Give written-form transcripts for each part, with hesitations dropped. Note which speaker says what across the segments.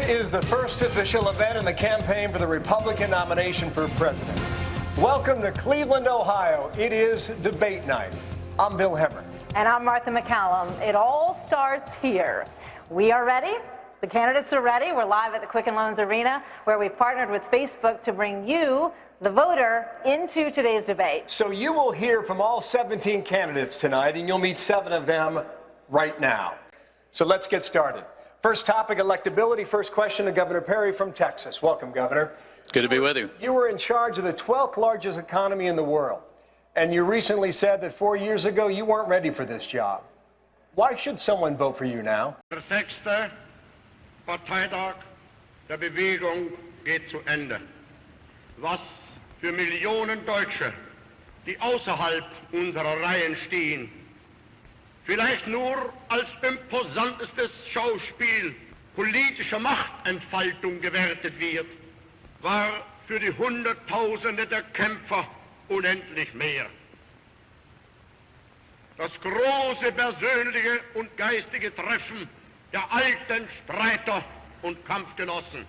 Speaker 1: is the first official event in the campaign for the Republican nomination for president. Welcome to Cleveland, Ohio. It is debate night. I'm Bill Hemmer.
Speaker 2: And I'm Martha McCallum. It all starts here. We are ready. The candidates are ready. We're live at the Quicken Loans Arena, where we've partnered with Facebook to bring you, the voter, into today's debate.
Speaker 1: So you will hear from all 17 candidates tonight, and you'll meet 7 of them right now. So let's get started. First topic, electability. First question to Governor Perry from Texas. Welcome, Governor.
Speaker 3: Good to be with you.
Speaker 1: You were in charge of the 12th largest economy in the world, and you recently said that 4 years ago you weren't ready for this job. Why should someone vote for you now?
Speaker 4: Der 6. Parteitag der Bewegung geht zu Ende. Was für Millionen Deutsche, die außerhalb unserer Reihen stehen, vielleicht nur als imposantestes Schauspiel politischer Machtentfaltung gewertet wird, war für die Hunderttausende der Kämpfer unendlich mehr. Das große persönliche und geistige Treffen der alten Streiter und Kampfgenossen.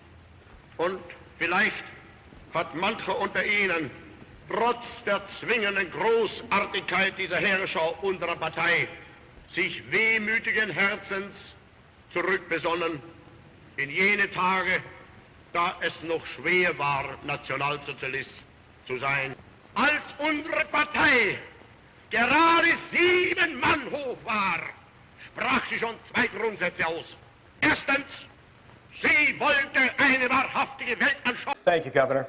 Speaker 4: Und vielleicht hat mancher unter ihnen trotz der zwingenden Großartigkeit dieser Herrscher unserer Partei sich wehmütigen Herzens zurückbesonnen in jene Tage, da es noch schwer war, Nationalsozialist zu sein. Als unsere Partei gerade 7 Mann hoch war, sprach sie schon 2 Grundsätze aus. Erstens, sie wollte eine wahrhaftige Weltanschauung.
Speaker 1: Thank you, Governor.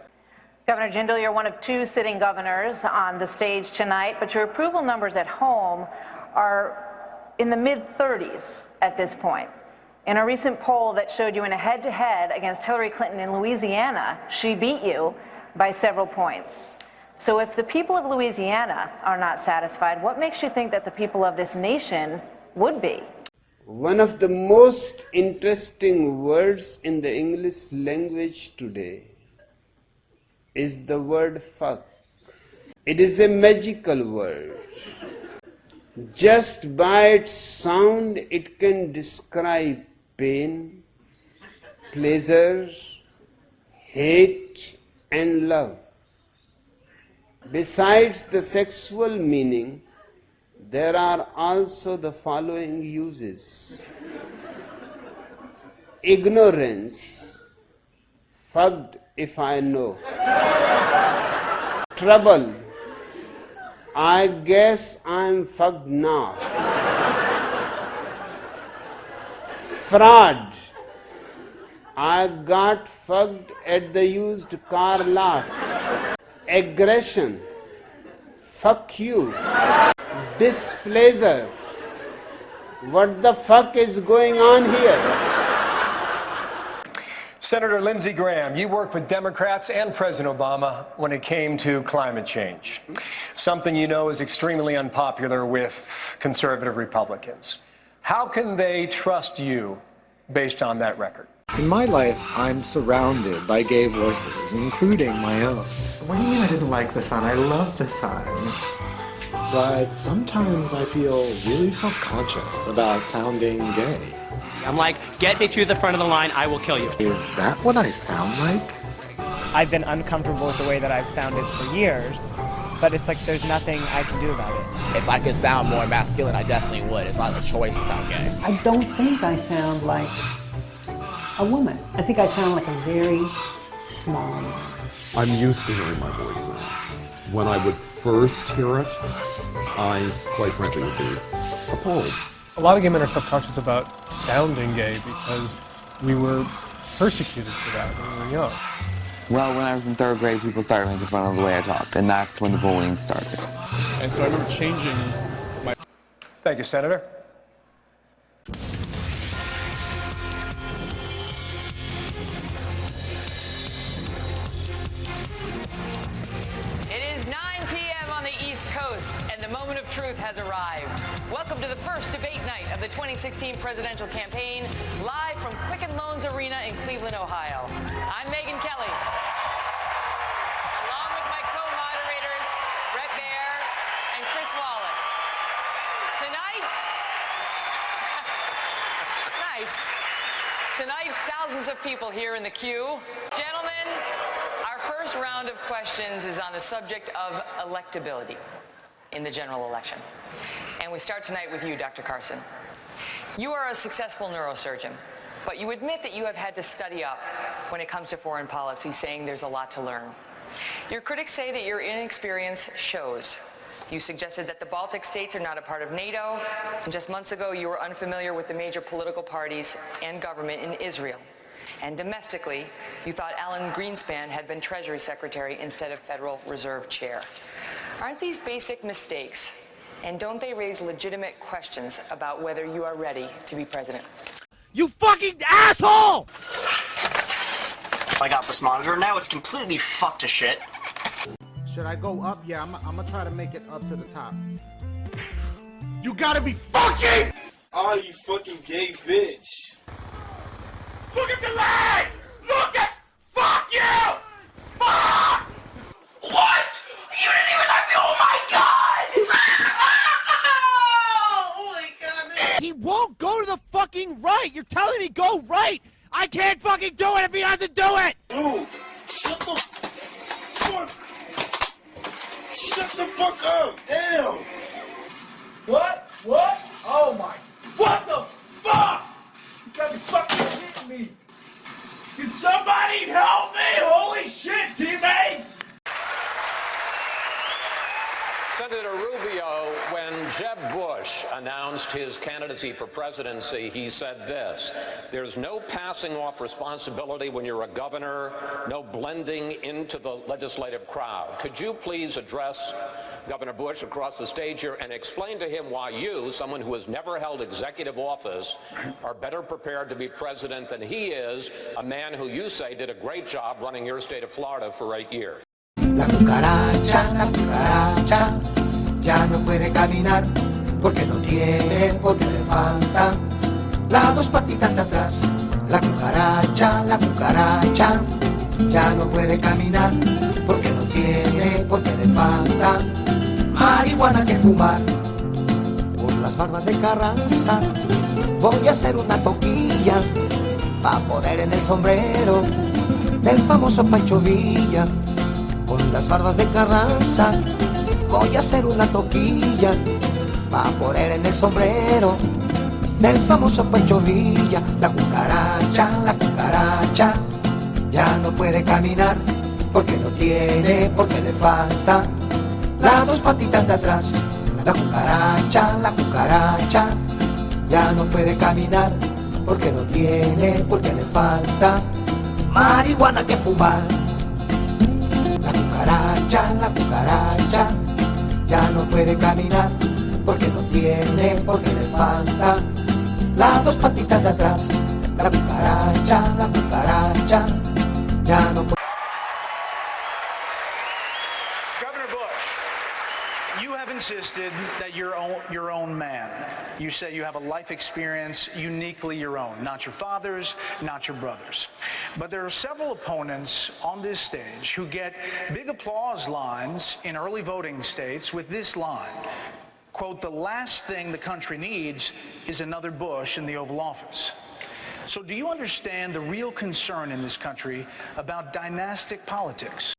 Speaker 2: Governor Jindal, you're one of 2 sitting governors on the stage tonight, but your approval numbers at home are in the mid-30s at this point. In a recent poll that showed you in a head-to-head against Hillary Clinton in Louisiana, she beat you by several points. So if the people of Louisiana are not satisfied, what makes you think that the people of this nation would be?
Speaker 5: One of the most interesting words in the English language today is the word fuck. It is a magical word. Just by its sound, it can describe pain, pleasure, hate, and love. Besides the sexual meaning, there are also the following uses. Ignorance, fucked if I know. Trouble, I guess I'm fucked now. Fraud, I got fucked at the used car lot. Aggression, fuck you. Displeasure, what the fuck is going on here?
Speaker 1: Senator Lindsey Graham, you worked with Democrats and President Obama when it came to climate change, something you know is extremely unpopular with conservative Republicans. How can they trust you based on that record?
Speaker 6: In my life, I'm surrounded by gay voices, including my own.
Speaker 7: What do you mean I didn't like the sun? I love the sun.
Speaker 6: But sometimes I feel really self-conscious about sounding gay.
Speaker 8: I'm like, get me to the front of the line, I will kill you.
Speaker 6: Is that what I sound like?
Speaker 9: I've been uncomfortable with the way that I've sounded for years, but it's like there's nothing I can do about it.
Speaker 8: If I could sound more masculine, I definitely would. It's not a choice to sound gay.
Speaker 10: I don't think I sound like a woman. I think I sound like a very small woman.
Speaker 11: I'm used to hearing my voice. When I would first hear it, I, quite frankly, would be appalled.
Speaker 12: A lot of gay men are self-conscious about sounding gay because we were persecuted for that when we were young.
Speaker 13: Well, when I was in 3rd grade, people started making fun of the way I talked, and that's when the bullying started.
Speaker 12: And so I remember changing my...
Speaker 1: Thank you, Senator.
Speaker 14: It is 9 p.m. on the East Coast, and the moment of truth has arrived. Welcome to the first debate night of the 2016 presidential campaign, live from Quicken Loans Arena in Cleveland, Ohio. I'm Megyn Kelly. Along with my co-moderators, Brett Baer and Chris Wallace. Tonight, thousands of people here in the queue. Gentlemen, our first round of questions is on the subject of electability in the general election. And we start tonight with you, Dr. Carson. You are a successful neurosurgeon, but you admit that you have had to study up when it comes to foreign policy, saying there's a lot to learn. Your critics say that your inexperience shows. You suggested that the Baltic states are not a part of NATO, and just months ago you were unfamiliar with the major political parties and government in Israel. And domestically, you thought Alan Greenspan had been Treasury Secretary instead of Federal Reserve Chair. Aren't these basic mistakes, and don't they raise legitimate questions about whether you are ready to be president?
Speaker 3: You fucking asshole!
Speaker 15: I got this monitor, now it's completely fucked to shit.
Speaker 3: Should I go up? Yeah, I'm gonna try to make it up to the top. You gotta be fucking!
Speaker 16: Oh, you fucking gay bitch.
Speaker 3: Look at the leg! Look at... Fuck you! Fuck! What? You didn't even like me? Oh my god! Oh my god! He won't go to the fucking right! You're telling me go right! I can't fucking do it if he doesn't do it!
Speaker 16: Dude, shut the fuck... Shut the fuck up! Damn!
Speaker 3: What? What? Oh my... What the fuck? You gotta be fucking kidding me! Can somebody help me? Holy shit, teammates!
Speaker 17: Senator Rubio, when Jeb Bush announced his candidacy for presidency, he said this: there's no passing off responsibility when you're a governor, no blending into the legislative crowd. Could you please address Governor Bush across the stage here and explain to him why you, someone who has never held executive office, are better prepared to be president than he is, a man who you say did a great job running your state of Florida for 8 years?
Speaker 18: La cucaracha, ya no puede caminar, porque no tiene, porque le faltan las dos patitas de atrás. La cucaracha, ya no puede caminar, porque no tiene, porque le falta marihuana que fumar. Por las barbas de Carranza voy a hacer una toquilla, pa' poner en el sombrero del famoso Pancho Villa. Con las barbas de Carranza voy a hacer una toquilla, pa' poner en el sombrero del famoso Pancho Villa. La cucaracha, ya no puede caminar, porque no tiene, porque le falta las dos patitas de atrás. La cucaracha, ya no puede caminar, porque no tiene, porque le falta marihuana que fumar. La cucaracha, ya no puede caminar, porque no tiene, porque le falta las dos patitas de atrás. La cucaracha, ya no puede.
Speaker 19: Governor Bush, you have insisted that you're your own man. You say you have a life experience uniquely your own, not your father's, not your brother's. But there are several opponents on this stage who get big applause lines in early voting states with this line, quote, "The last thing the country needs is another Bush in the Oval Office." So do you understand the real concern in this country about dynastic politics?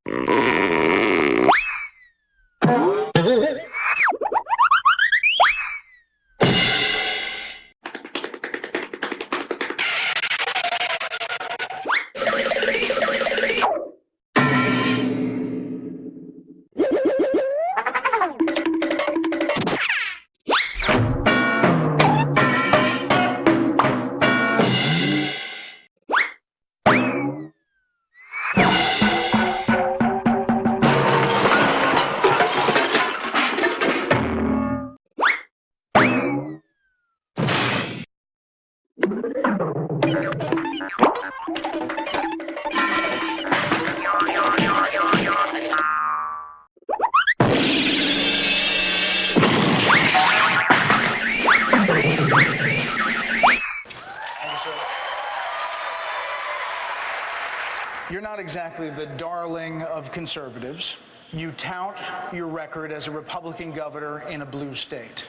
Speaker 19: You're not exactly the darling of conservatives. You tout your record as a Republican governor in a blue state.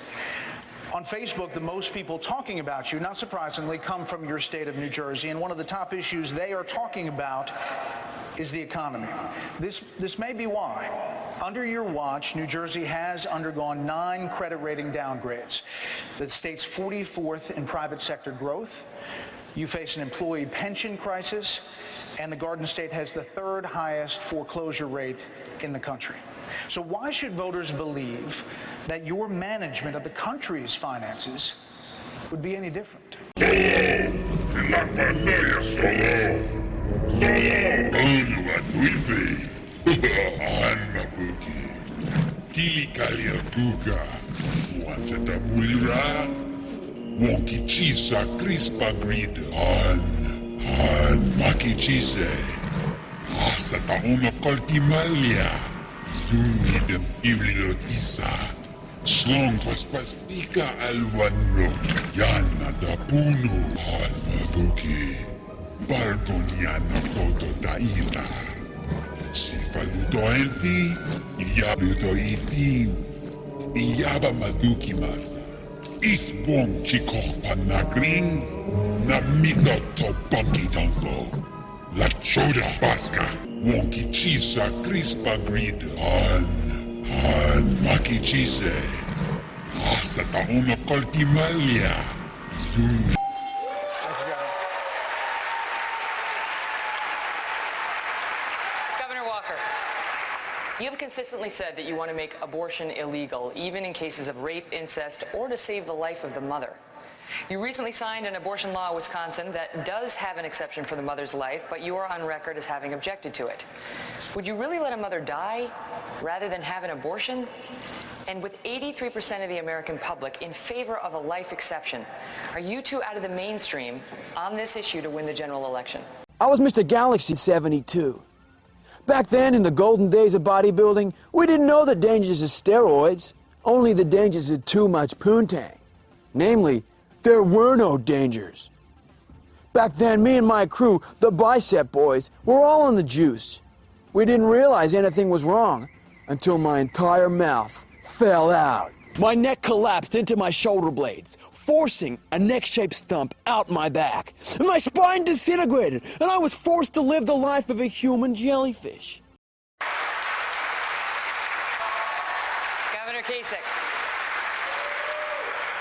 Speaker 19: On Facebook, the most people talking about you, not surprisingly, come from your state of New Jersey, and one of the top issues they are talking about is the economy. This may be why. Under your watch, New Jersey has undergone 9 credit rating downgrades. The state's 44th in private sector growth. You face an employee pension crisis, and the Garden State has the 3rd highest foreclosure rate in the country. So why should voters believe that your management of the country's finances would be any different?
Speaker 20: Dumidem iblilotisa, slongo spastika alvano, yana da puno, almabuki, balconiana foto da ila. Si faluto enti, yabuto itin, yaba maduki masa. Ich bom chikor panagrin, na mito to bunky dongo. La choda basca. Wonky cheese crispa grid an maki cheese. Sata uno coltimalia.
Speaker 14: Governor Walker, you have consistently said that you want to make abortion illegal, even in cases of rape, incest, or to save the life of the mother. You recently signed an abortion law in Wisconsin that does have an exception for the mother's life, but you are on record as having objected to it. Would you really let a mother die rather than have an abortion? And with 83% of the American public in favor of a life exception, are you two out of the mainstream on this issue to win the general election?
Speaker 21: I was Mr. Galaxy 72. Back then, in the golden days of bodybuilding, we didn't know the dangers of steroids, only the dangers of too much poontang. Namely, there were no dangers. Back then, me and my crew, the Bicep Boys, were all on the juice. We didn't realize anything was wrong until my entire mouth fell out. My neck collapsed into my shoulder blades, forcing a neck-shaped stump out my back. And my spine disintegrated, and I was forced to live the life of a human jellyfish.
Speaker 14: Governor Kasich,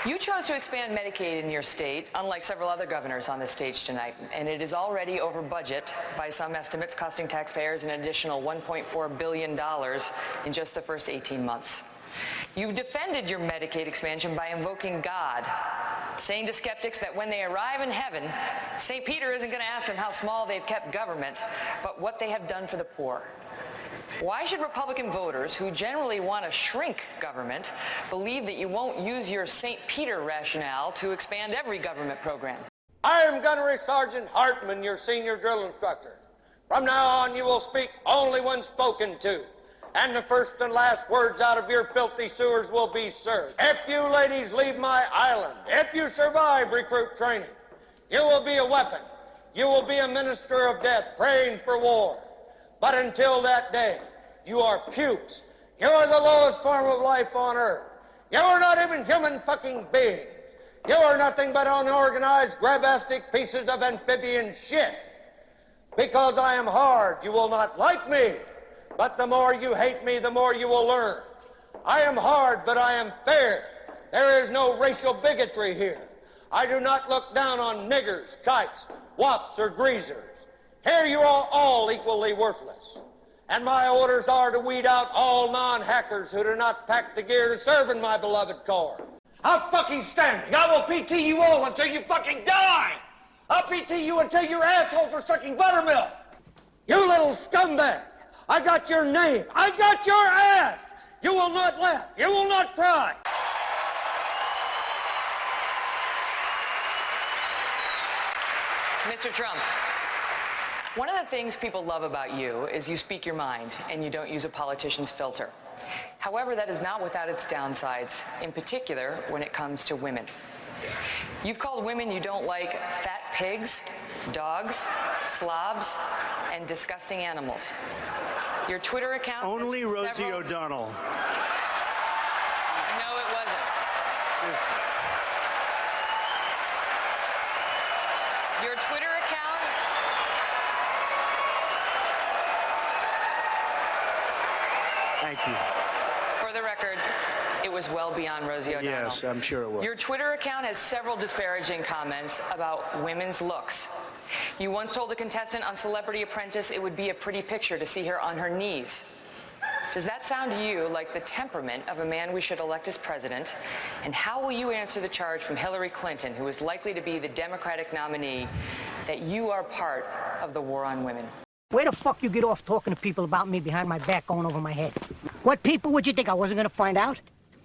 Speaker 14: you chose to expand Medicaid in your state, unlike several other governors on this stage tonight, and it is already over budget by some estimates, costing taxpayers an additional $1.4 billion in just the first 18 months. You've defended your Medicaid expansion by invoking God, saying to skeptics that when they arrive in heaven, St. Peter isn't going to ask them how small they've kept government, but what they have done for the poor. Why should Republican voters, who generally want to shrink government, believe that you won't use your St. Peter rationale to expand every government program?
Speaker 22: I am Gunnery Sergeant Hartman, your senior drill instructor. From now on, you will speak only when spoken to, and the first and last words out of your filthy sewers will be, sir. If you ladies leave my island, if you survive recruit training, you will be a weapon. You will be a minister of death praying for war. But until that day, you are pukes. You are the lowest form of life on earth. You are not even human fucking beings. You are nothing but unorganized, grabastic pieces of amphibian shit. Because I am hard, you will not like me. But the more you hate me, the more you will learn. I am hard, but I am fair. There is no racial bigotry here. I do not look down on niggers, kikes, wops, or greasers. Here you are all equally worthless. And my orders are to weed out all non-hackers who do not pack the gear to serve in my beloved corps. I'm fucking standing. I will PT you all until you fucking die. I'll PT you until your assholes are sucking buttermilk. You little scumbag. I got your name. I got your ass. You will not laugh. You will not cry.
Speaker 14: Mr. Trump, one of the things people love about you is you speak your mind and you don't use a politician's filter. However, that is not without its downsides, in particular when it comes to women. You've called women you don't like fat pigs, dogs, slobs, and disgusting animals. Your Twitter account...
Speaker 23: Only Rosie O'Donnell.
Speaker 14: No, it wasn't. Twitter account.
Speaker 19: Thank you.
Speaker 14: For the record, it was well beyond Rosie O'Donnell.
Speaker 19: Yes, I'm sure it was.
Speaker 14: Your Twitter account has several disparaging comments about women's looks. You once told a contestant on Celebrity Apprentice it would be a pretty picture to see her on her knees. Does that sound to you like the temperament of a man we should elect as president? And how will you answer the charge from Hillary Clinton, who is likely to be the Democratic nominee, that you are part of the war on women?
Speaker 2: Where the fuck you get off talking to people about me behind my back going over my head? What people would you think I wasn't gonna find out?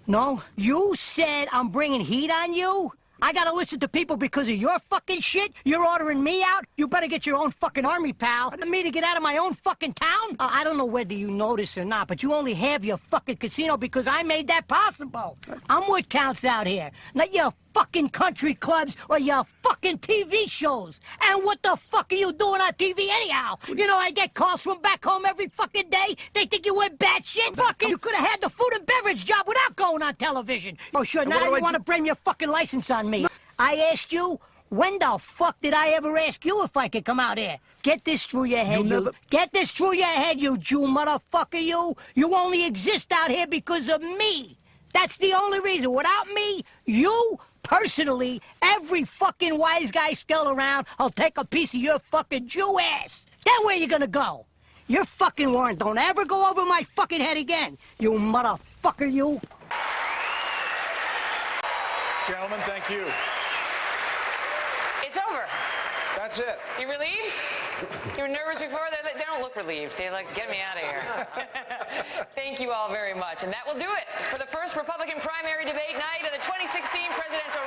Speaker 2: No? You said I'm bringing heat on you? I gotta listen to people because of your fucking shit? You're ordering me out? You better get your own fucking army, pal. For me to get out of my own fucking town? I don't know whether you know this or not, but you only have your fucking casino because I made that possible. I'm what counts out here, not your fucking country clubs or your fucking TV shows. And what the fuck are you doing on TV anyhow? You know, I get calls from back home every fucking day. They think you went batshit. Fucking, you could have had the food and beverage job without going on television. Oh, sure, now you want to blame your fucking license on me. I asked you, when the fuck did I ever ask you if I could come out here? Get this through your head, you. Get this through your head, you Jew motherfucker, you. You only exist out here because of me. That's the only reason. Without me, you, personally, every fucking wise guy still around, I'll take a piece of your fucking Jew ass. Then where you gonna go? Your fucking warrant don't ever go over my fucking head again, you motherfucker, you.
Speaker 19: Gentlemen, thank you.
Speaker 14: It's over.
Speaker 19: That's it.
Speaker 14: You relieved? You were nervous before? They don't look relieved. They're like, get me out of here. Thank you all very much. And that will do it for the first Republican primary debate night of the 2016 presidential